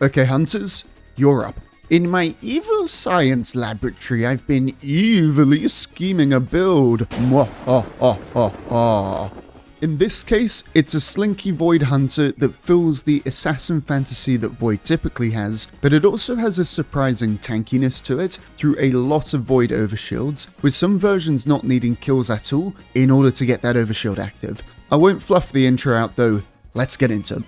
Okay, hunters, you're up. In my evil science laboratory, I've been evilly scheming a build. In this case, it's a slinky Void Hunter that fills the assassin fantasy that Void typically has, but it also has a surprising tankiness to it through a lot of Void overshields, with some versions not needing kills at all in order to get that overshield active. I won't fluff the intro out though, let's get into it.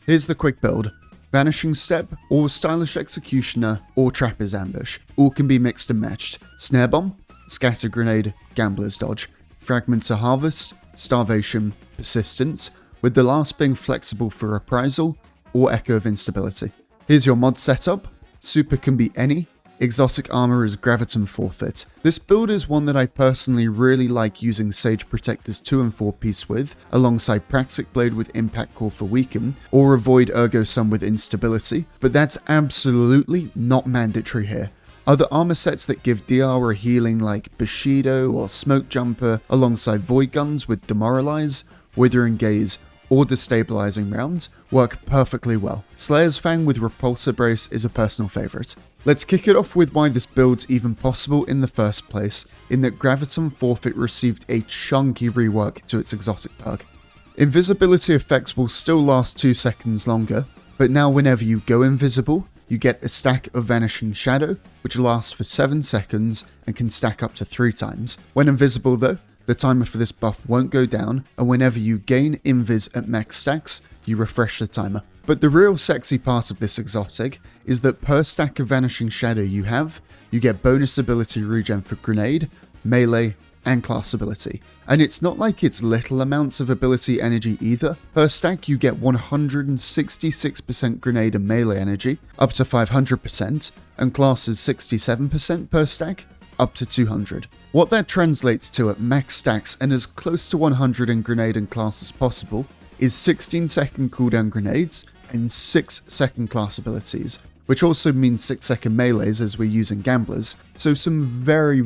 Here's the quick build. Vanishing Step, or Stylish Executioner, or Trapper's Ambush. All can be mixed and matched. Snare Bomb, Scatter Grenade, Gambler's Dodge. Fragments of Harvest, Starvation, Persistence, with the last being flexible for Reprisal, or Echo of Instability. Here's your mod setup. Super can be any. Exotic armor is Graviton Forfeit. This build is one that I personally really like using Sage Protector's 2 and 4 piece with, alongside Praxic Blade with Impact Core for Weaken, or Avoid Ergo Sum with Instability, but that's absolutely not mandatory here. Other armor sets that give DR or healing like Bushido or Smoke Jumper, alongside Void Guns with Demoralize, Withering Gaze, or Destabilizing Rounds work perfectly well. Slayer's Fang with Repulsor Brace is a personal favourite. Let's kick it off with why this build's even possible in the first place, in that Graviton Forfeit received a chunky rework to its exotic perk. Invisibility effects will still last 2 seconds longer, but now whenever you go invisible, you get a stack of Vanishing Shadow, which lasts for 7 seconds and can stack up to 3 times. When invisible though, the timer for this buff won't go down, and whenever you gain invis at max stacks, you refresh the timer. But the real sexy part of this exotic is that per stack of Vanishing Shadow you have, you get bonus ability regen for Grenade, Melee, and Class ability. And it's not like it's little amounts of ability energy either. Per stack you get 166% Grenade and Melee energy, up to 500%, and Class is 67% per stack, up to 200. What that translates to at max stacks and as close to 100 in Grenade and Class as possible is 16-second cooldown grenades and 6-second class abilities, which also means 6-second melees as we're using gamblers, so some very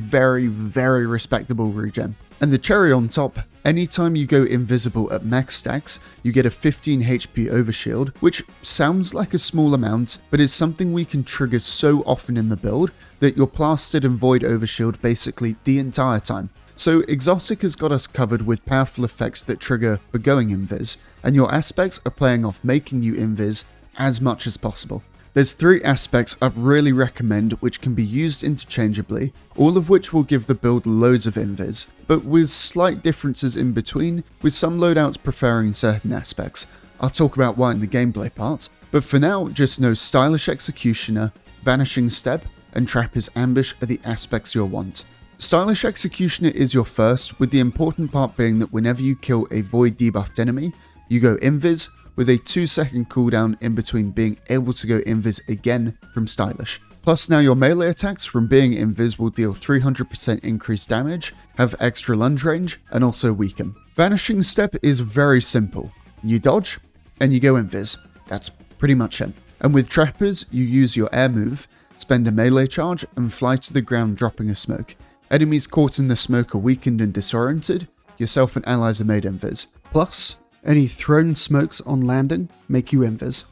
respectable regen. And the cherry on top, anytime you go invisible at max stacks, you get a 15 HP overshield, which sounds like a small amount, but is something we can trigger so often in the build that you're plastered and void overshield basically the entire time. So Exotic has got us covered with powerful effects that trigger for going invis, and your aspects are playing off making you invis as much as possible. There's 3 aspects I'd really recommend which can be used interchangeably, all of which will give the build loads of invis, but with slight differences in between, with some loadouts preferring certain aspects. I'll talk about why in the gameplay part, but for now just know Stylish Executioner, Vanishing Step, and Trapper's Ambush are the aspects you'll want. Stylish Executioner is your first, with the important part being that whenever you kill a Void debuffed enemy, you go invis, with a 2-second cooldown in between being able to go invis again from Stylish. Plus now your melee attacks from being invis will deal 300% increased damage, have extra lunge range, and also weaken. Vanishing Step is very simple. You dodge, and you go invis. That's pretty much it. And with Trappers, you use your air move, spend a melee charge, and fly to the ground dropping a smoke. Enemies caught in the smoke are weakened and disoriented, yourself and allies are made invis. Plus, any thrown smokes on landing make you invis.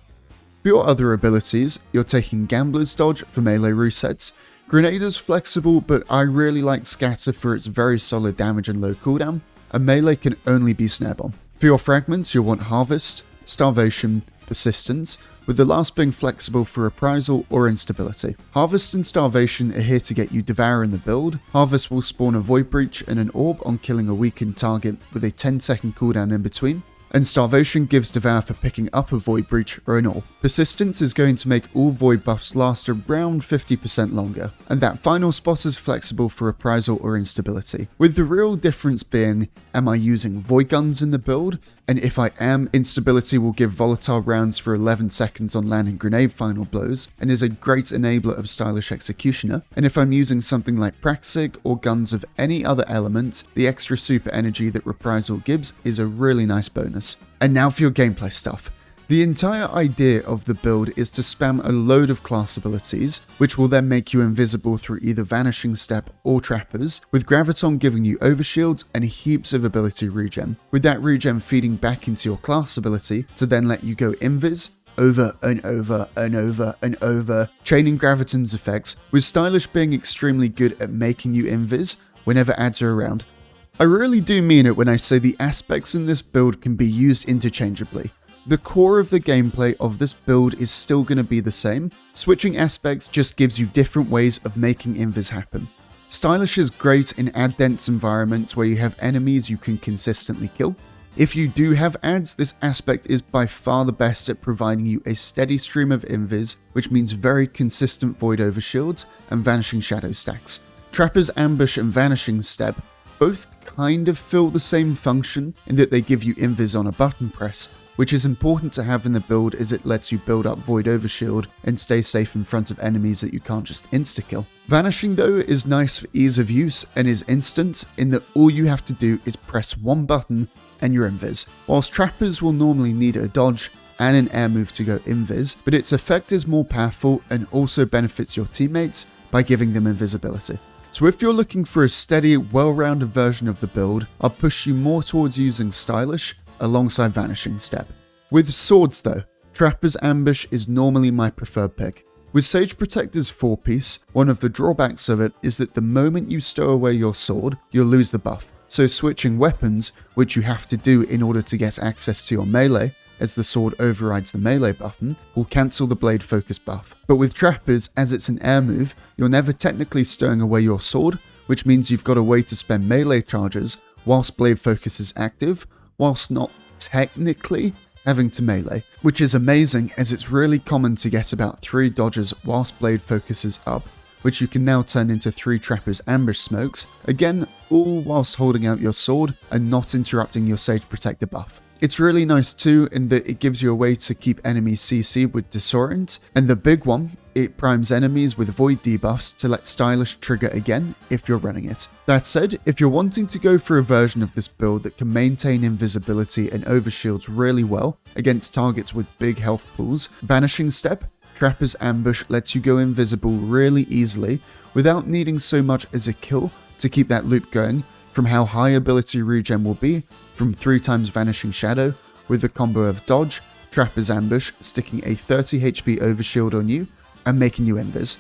For your other abilities, you're taking Gambler's Dodge for melee resets. Grenade is flexible, but I really like Scatter for its very solid damage and low cooldown, and melee can only be Snare Bomb. For your fragments, you'll want Harvest, Starvation, Persistence, with the last being flexible for Reprisal or Instability. Harvest and Starvation are here to get you Devour in the build. Harvest will spawn a Void Breach and an Orb on killing a weakened target with a 10-second cooldown in between, and Starvation gives Devour for picking up a Void Breach or an Orb. Persistence is going to make all Void buffs last around 50% longer, and that final spot is flexible for Reprisal or Instability, with the real difference being, am I using Void Guns in the build? And if I am, Instability will give volatile rounds for 11 seconds on landing grenade final blows, and is a great enabler of Stylish Executioner. And if I'm using something like Praxic or guns of any other element, the extra super energy that Reprisal gives is a really nice bonus. And now for your gameplay stuff. The entire idea of the build is to spam a load of class abilities, which will then make you invisible through either Vanishing Step or Trappers, with Graviton giving you overshields and heaps of ability regen, with that regen feeding back into your class ability to then let you go invis over and over and over and over, chaining Graviton's effects, with Stylish being extremely good at making you invis whenever ads are around. I really do mean it when I say the aspects in this build can be used interchangeably. The core of the gameplay of this build is still going to be the same, switching aspects just gives you different ways of making invis happen. Stylish is great in ad-dense environments where you have enemies you can consistently kill. If you do have ads, this aspect is by far the best at providing you a steady stream of invis, which means very consistent Void Overshields and Vanishing Shadow stacks. Trapper's Ambush and Vanishing Step both kind of fill the same function in that they give you invis on a button press, which is important to have in the build as it lets you build up Void Overshield and stay safe in front of enemies that you can't just insta-kill. Vanishing though is nice for ease of use and is instant in that all you have to do is press one button and you're invis, whilst Trappers will normally need a dodge and an air move to go invis, but its effect is more powerful and also benefits your teammates by giving them invisibility. So if you're looking for a steady, well-rounded version of the build, I'll push you more towards using Stylish alongside Vanishing Step. With swords though, Trapper's Ambush is normally my preferred pick. With Sage Protector's 4-piece, one of the drawbacks of it is that the moment you stow away your sword, you'll lose the buff, so switching weapons, which you have to do in order to get access to your melee, as the sword overrides the melee button, will cancel the blade focus buff. But with Trappers, as it's an air move, you're never technically stowing away your sword, which means you've got a way to spend melee charges whilst blade focus is active, whilst not technically having to melee, which is amazing as it's really common to get about 3 dodges whilst blade focus is up, which you can now turn into 3 Trapper's Ambush smokes, again all whilst holding out your sword and not interrupting your Sage Protector buff. It's really nice too in that it gives you a way to keep enemies CC with Disorient, and the big one, it primes enemies with Void debuffs to let Stylish trigger again if you're running it. That said, if you're wanting to go for a version of this build that can maintain invisibility and overshields really well against targets with big health pools, Vanishing Step, Trapper's Ambush lets you go invisible really easily without needing so much as a kill to keep that loop going, from how high ability regen will be from 3 times Vanishing Shadow with the combo of Dodge, Trapper's Ambush sticking a 30 HP overshield on you and making you invis.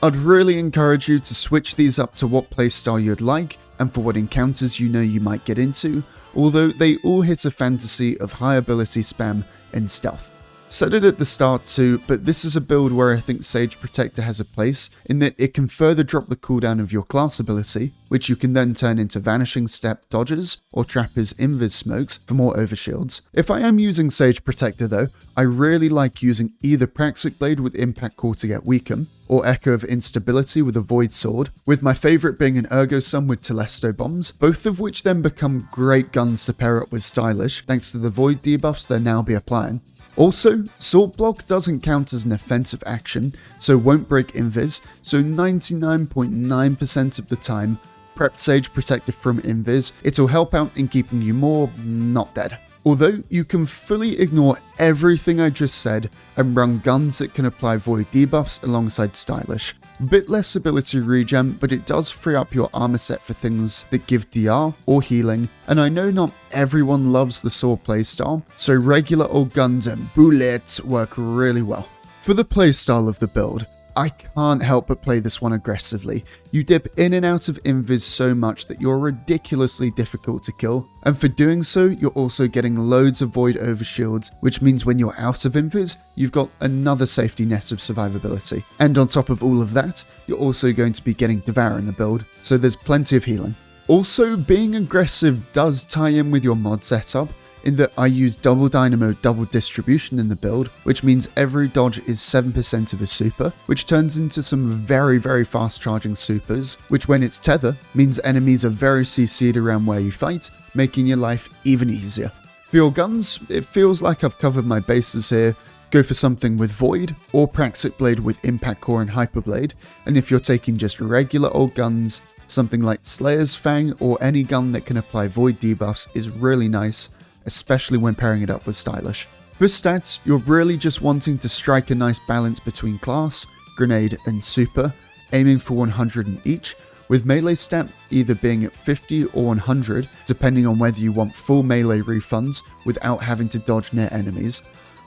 I'd really encourage you to switch these up to what playstyle you'd like and for what encounters you know you might get into, although they all hit a fantasy of high ability spam and stealth. Said it at the start too, but this is a build where I think Sage Protector has a place in that it can further drop the cooldown of your class ability, which you can then turn into Vanishing Step dodges or Trapper's Invis smokes for more overshields. If I am using Sage Protector though, I really like using either Praxic Blade with Impact Core to get weaken, or Echo of Instability with a Void Sword, with my favourite being an Ergo Sum with Telesto Bombs, both of which then become great guns to pair up with Stylish thanks to the Void debuffs they'll now be applying. Also, Sword Block doesn't count as an offensive action, so won't break invis, so 99.9% of the time, prep Sage Protector from invis, it'll help out in keeping you more not dead. Although you can fully ignore everything I just said and run guns that can apply Void debuffs alongside Stylish. Bit less ability regen, but it does free up your armor set for things that give DR or healing, and I know not everyone loves the sword playstyle, so regular old guns and bullets work really well. For the playstyle of the build, I can't help but play this one aggressively. You dip in and out of invis so much that you're ridiculously difficult to kill, and for doing so you're also getting loads of Void Overshields, which means when you're out of invis, you've got another safety net of survivability. And on top of all of that, you're also going to be getting Devour in the build, so there's plenty of healing. Also, being aggressive does tie in with your mod setup, in that I use double dynamo, double distribution in the build, which means every dodge is 7% of a super, which turns into some very fast charging supers, which when it's tether, means enemies are very CC'd around where you fight, making your life even easier. For your guns, it feels like I've covered my bases here. Go for something with Void, or Praxic Blade with Impact Core and Hyperblade, and if you're taking just regular old guns, something like Slayer's Fang or any gun that can apply Void debuffs is really nice, especially when pairing it up with Stylish. For stats, you're really just wanting to strike a nice balance between class, grenade, and super, aiming for 100 in each, with melee stat either being at 50 or 100, depending on whether you want full melee refunds without having to dodge near enemies.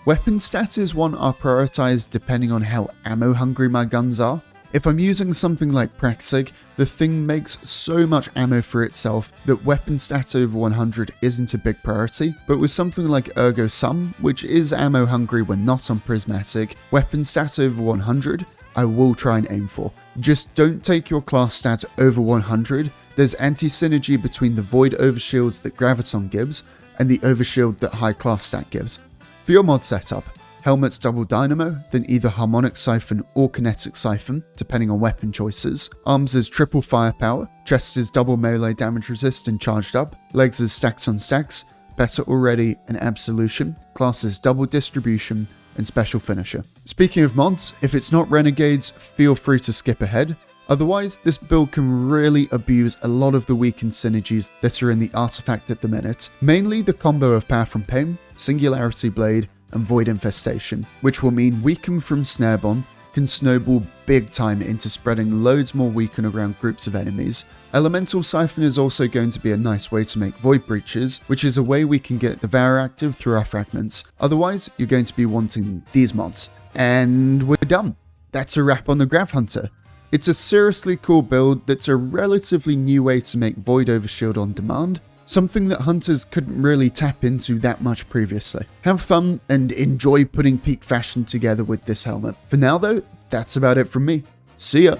Weapon stat is one I'll prioritize depending on how ammo hungry my guns are. If I'm using something like Praxig, the thing makes so much ammo for itself that weapon stat over 100 isn't a big priority, but with something like Ergo Sum, which is ammo hungry when not on Prismatic, weapon stat over 100, I will try and aim for. Just don't take your class stat over 100, there's anti-synergy between the Void overshields that Graviton gives and the overshield that high class stat gives. For your mod setup, helmet's double dynamo, then either harmonic siphon or kinetic siphon, depending on weapon choices. Arms is triple firepower, chest is double melee damage resist and charged up, legs is stacks on stacks, better already and absolution, class is double distribution, and special finisher. Speaking of mods, if it's not renegades, feel free to skip ahead. Otherwise, this build can really abuse a lot of the weakened synergies that are in the artifact at the minute, mainly the combo of Power from Pain, Singularity Blade, and Void Infestation, which will mean Weaken from Snare Bomb can snowball big time into spreading loads more Weaken around groups of enemies. Elemental Siphon is also going to be a nice way to make Void Breaches, which is a way we can get Devour active through our fragments. Otherwise, you're going to be wanting these mods. And we're done. That's a wrap on the Grav Hunter. It's a seriously cool build that's a relatively new way to make Void Overshield on demand, something that hunters couldn't really tap into that much previously. Have fun and enjoy putting peak fashion together with this helmet. For now though, that's about it from me. See ya!